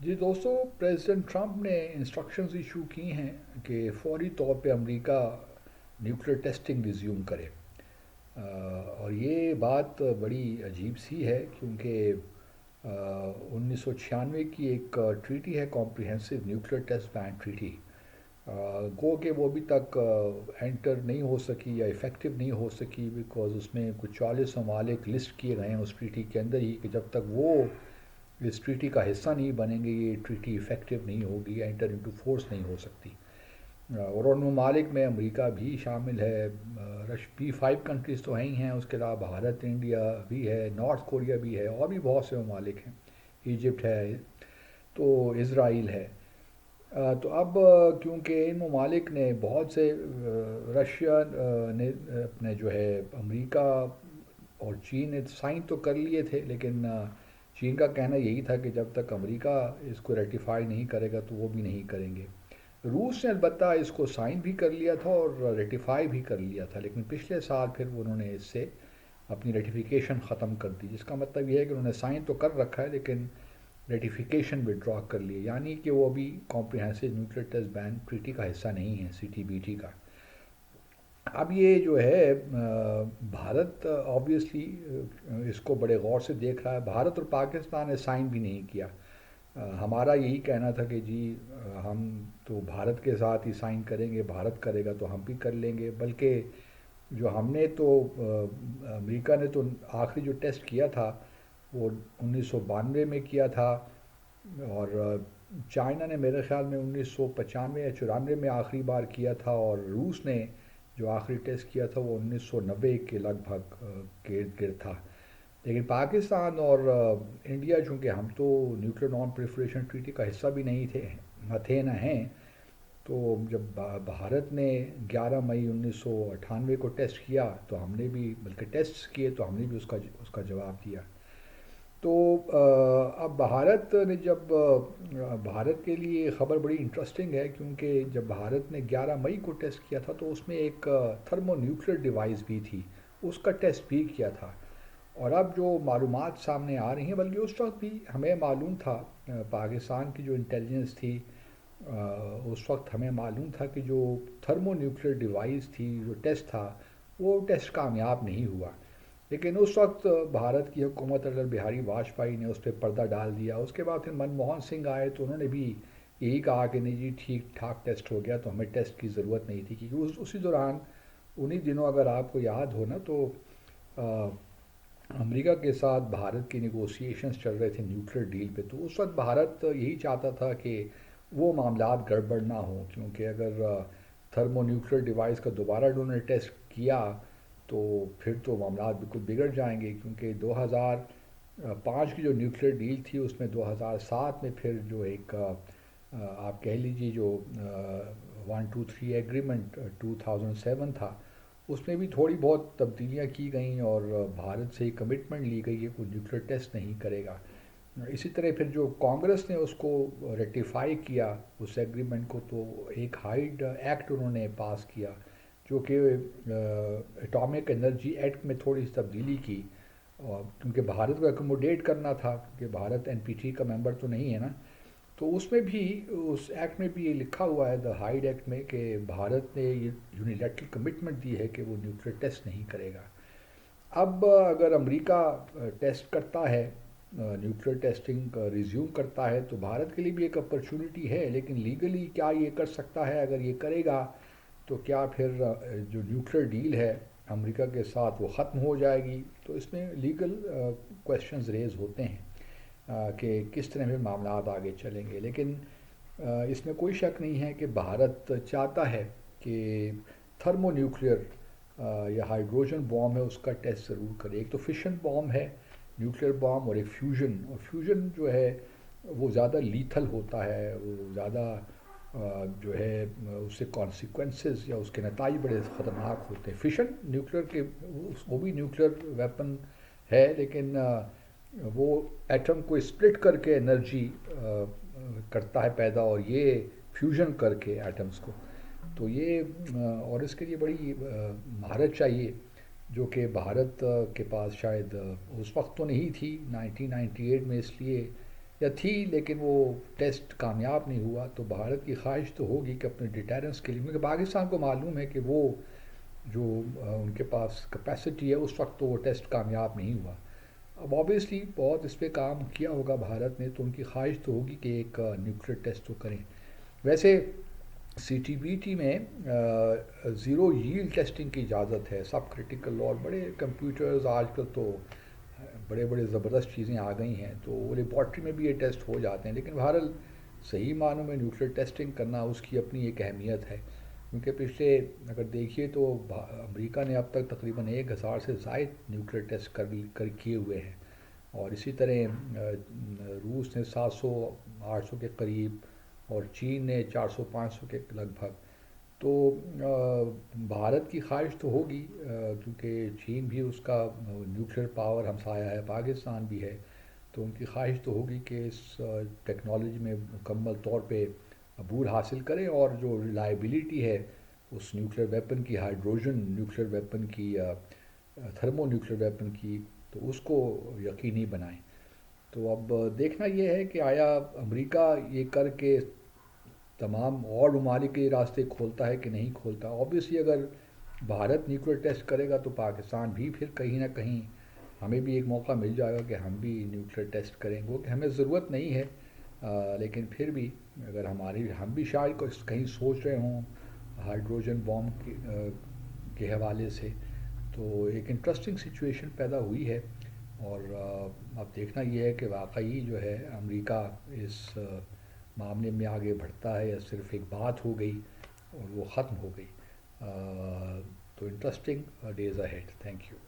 جی دوستو، president Trump نے instructions issue کی ہیں کہ فوری طور پہ امریکہ نیوکلیر ٹیسٹنگ ریزیوم کرے۔ اور یہ بات بڑی عجیب سی ہے کیونکہ 1996 کی ایک ٹریٹی ہے، comprehensive nuclear test ban treaty, گو کہ وہ ابھی تک انٹر نہیں ہو سکی یا افیکٹو نہیں ہو سکی، بیکاز اس میں کچھ 40 ممالک لسٹ کیے گئے ہیں اس ٹریٹی کے اندر ہی کہ جب تک وہ اس ٹریٹی کا حصہ نہیں بنیں گے یہ ٹریٹی افیکٹو نہیں ہوگی یا انٹر انٹو فورس نہیں ہو سکتی۔ اور ان ممالک میں امریکہ بھی شامل ہے، رش P5 کنٹریز تو ہیں ہی ہیں، اس کے علاوہ بھارت، انڈیا بھی ہے، نارتھ کوریا بھی ہے، اور بھی بہت سے ممالک ہیں، ایجپٹ ہے، تو اسرائیل ہے۔ تو اب کیونکہ ان ممالک نے بہت سے رشیا نے اپنے جو ہے امریکہ اور چین نے سائن تو کر لیے تھے، لیکن چین کا کہنا یہی تھا کہ جب تک امریکہ اس کو ریٹیفائی نہیں کرے گا تو وہ بھی نہیں کریں گے۔ روس نے البتہ اس کو سائن بھی کر لیا تھا اور ریٹیفائی بھی کر لیا تھا، لیکن پچھلے سال پھر انہوں نے اس سے اپنی ریٹیفیکیشن ختم کر دی، جس کا مطلب یہ ہے کہ انہوں نے سائن تو کر رکھا ہے لیکن ریٹیفیکیشن ودرا کر لی، یعنی کہ وہ ابھی comprehensive nuclear test ban treaty کا حصہ نہیں ہے، CTBT کا۔ اب یہ جو ہے بھارت آبویسلی اس کو بڑے غور سے دیکھ رہا ہے۔ بھارت اور پاکستان نے سائن بھی نہیں کیا۔ ہمارا یہی کہنا تھا کہ جی ہم تو بھارت کے ساتھ ہی سائن کریں گے، بھارت کرے گا تو ہم بھی کر لیں گے، بلکہ جو ہم نے تو امریکہ نے تو آخری جو ٹیسٹ کیا تھا وہ 1992 میں کیا تھا، اور چائنا نے میرے خیال میں 1995 یا 94 میں آخری بار کیا تھا، اور روس نے جو آخری ٹیسٹ کیا تھا وہ 1990 کے لگ بھگ گرد گرد تھا۔ لیکن پاکستان اور انڈیا، چونکہ ہم تو نیوکلیر نان پریفریشن ٹریٹی کا حصہ بھی نہیں تھے، نہ تھے نہ ہیں، تو جب بھارت نے 11 مئی 1998 کو ٹیسٹ کیا تو ہم نے بھی، بلکہ ٹیسٹ کیے تو ہم نے بھی اس کا جواب دیا۔ تو اب بھارت نے جب بھارت کے لیے خبر بڑی انٹرسٹنگ ہے کیونکہ جب بھارت نے 11 مئی کو ٹیسٹ کیا تھا تو اس میں ایک تھرمو نیوکلیر ڈیوائس بھی تھی، اس کا ٹیسٹ بھی کیا تھا۔ اور اب جو معلومات سامنے آ رہی ہیں، بلکہ اس وقت بھی ہمیں معلوم تھا، پاکستان کی جو انٹیلیجنس تھی اس وقت ہمیں معلوم تھا کہ جو تھرمو نیوکلیر ڈیوائس تھی، جو ٹیسٹ تھا وہ ٹیسٹ کامیاب نہیں ہوا۔ لیکن اس وقت بھارت کی حکومت اٹل بہاری واجپئی نے اس پہ پردہ ڈال دیا۔ اس کے بعد پھر منموہن سنگھ آئے تو انہوں نے بھی یہی کہا کہ نہیں جی ٹھیک ٹھاک ٹیسٹ ہو گیا، تو ہمیں ٹیسٹ کی ضرورت نہیں تھی، کیونکہ اسی دوران انہی دنوں اگر آپ کو یاد ہو نا تو امریکہ کے ساتھ بھارت کی نیگوسیشنز چل رہے تھے نیوکلیر ڈیل پہ، تو اس وقت بھارت یہی چاہتا تھا کہ وہ معاملات گڑبڑ نہ ہوں، کیونکہ اگر تھرمو نیوکلیر ڈیوائس کا دوبارہ انہوں نے ٹیسٹ کیا تو پھر تو معاملات بالکل بگڑ جائیں گے، کیونکہ 2005 کی جو نیوکلیر ڈیل تھی اس میں 2007 میں پھر جو ایک آپ کہہ لیجیے جو 123 ایگریمنٹ 2007 تھا، اس میں بھی تھوڑی بہت تبدیلیاں کی گئیں اور بھارت سے ہی کمٹمنٹ لی گئی ہے کوئی نیوکلیر ٹیسٹ نہیں کرے گا۔ اسی طرح پھر جو کانگریس نے اس کو ریٹیفائی کیا اس ایگریمنٹ کو، تو ایک ہائیڈ ایکٹ انہوں نے پاس کیا جو کہ اٹامک انرجی ایکٹ میں تھوڑی سی تبدیلی کی، اور کیونکہ بھارت کو ایکوموڈیٹ کرنا تھا، کیونکہ بھارت NPT کا ممبر تو نہیں ہے نا، تو اس میں بھی اس ایکٹ میں بھی یہ لکھا ہوا ہے، دا ہائیڈ ایکٹ میں، کہ بھارت نے یہ یونیلیٹرل کمٹمنٹ دی ہے کہ وہ نیوکلیر ٹیسٹ نہیں کرے گا۔ اب اگر امریکہ ٹیسٹ کرتا ہے، نیوکلیر ٹیسٹنگ ریزیوم کرتا ہے، تو بھارت کے لیے بھی ایک اپرچونٹی ہے، لیکن لیگلی کیا یہ کر سکتا ہے؟ اگر یہ کرے گا تو کیا پھر جو نیوکلیر ڈیل ہے امریکہ کے ساتھ وہ ختم ہو جائے گی؟ تو اس میں لیگل کویشچنز ریز ہوتے ہیں کہ کس طرح پھر معاملات آگے چلیں گے، لیکن اس میں کوئی شک نہیں ہے کہ بھارت چاہتا ہے کہ تھرمو نیوکلیئر یا ہائیڈروجن بام ہے اس کا ٹیسٹ ضرور کرے۔ ایک تو فشن بام ہے، نیوکلیئر بام، اور ایک فیوژن، اور فیوژن جو ہے وہ زیادہ لیتھل ہوتا ہے، وہ زیادہ جو ہے اس سے کانسیکوینسز یا اس کے نتائج بڑے خطرناک ہوتے ہیں۔ فشن نیوکلیئر کے وہ بھی نیوکلیئر ویپن ہے، لیکن وہ ایٹم کو اسپلٹ کر کے انرجی کرتا ہے پیدا، اور یہ فیوژن کر کے ایٹمز کو، تو یہ اور اس کے لیے بڑی مہارت چاہیے، جو کہ بھارت کے پاس شاید اس وقت تو نہیں تھی 1998 میں، اس لیے یا تھی لیکن وہ ٹیسٹ کامیاب نہیں ہوا. تو بھارت کی خواہش تو ہوگی کہ اپنے ڈیٹرنس کے لیے، کیونکہ پاکستان کو معلوم ہے کہ وہ جو ان کے پاس کیپیسٹی ہے اس وقت تو وہ ٹیسٹ کامیاب نہیں ہوا. اب آبویسلی بہت اس پہ کام کیا ہوگا بھارت نے، تو ان کی خواہش تو ہوگی کہ ایک نیوکلیر ٹیسٹ تو کریں. ویسے سی ٹی بی ٹی میں زیرو ییلڈ ٹیسٹنگ کی اجازت ہے. سب کرٹیکل اور بڑے کمپیوٹرز آج کل تو بڑے بڑے زبردست چیزیں آ گئی ہیں، تو وہ لیبارٹری میں بھی یہ ٹیسٹ ہو جاتے ہیں. لیکن بہرحال صحیح معنوں میں نیوکلیر ٹیسٹنگ کرنا اس کی اپنی ایک اہمیت ہے، کیونکہ پچھلے اگر دیکھیے تو امریکہ نے اب تک تقریباً 1,000 سے زائد نیوکلیر ٹیسٹ کر کیے ہوئے ہیں. اور اسی طرح روس نے 700-800 کے قریب، اور چین نے 400-500 کے لگ بھگ. تو بھارت کی خواہش تو ہوگی، کیونکہ چین بھی اس کا نیوکلیر پاور ہمسایہ ہے، پاکستان بھی ہے. تو ان کی خواہش تو ہوگی کہ اس ٹیکنالوجی میں مکمل طور پہ عبور حاصل کریں، اور جو ریلائبلٹی ہے اس نیوکلیر ویپن کی، ہائیڈروجن نیوکلیر ویپن کی یا تھرمو نیوکلیر ویپن کی، تو اس کو یقینی بنائیں. تو اب دیکھنا یہ ہے کہ آیا امریکہ یہ کر کے تمام اور ممالک کے راستے کھولتا ہے کہ نہیں کھولتا. آبویسلی اگر بھارت نیوکلیر ٹیسٹ کرے گا تو پاکستان بھی پھر کہیں نہ کہیں ہمیں بھی ایک موقع مل جائے گا کہ ہم بھی نیوکلیر ٹیسٹ کریں گے، کہ ہمیں ضرورت نہیں ہے. لیکن پھر بھی اگر ہم بھی شاید کہیں سوچ رہے ہوں ہائیڈروجن بام کے حوالے سے، تو ایک انٹرسٹنگ سچویشن پیدا ہوئی ہے. اور اب دیکھنا یہ ہے کہ واقعی جو ہے امریکہ اس معاملے میں آگے بڑھتا ہے یا صرف ایک بات ہو گئی اور وہ ختم ہو گئی. تو interesting days ahead. Thank you.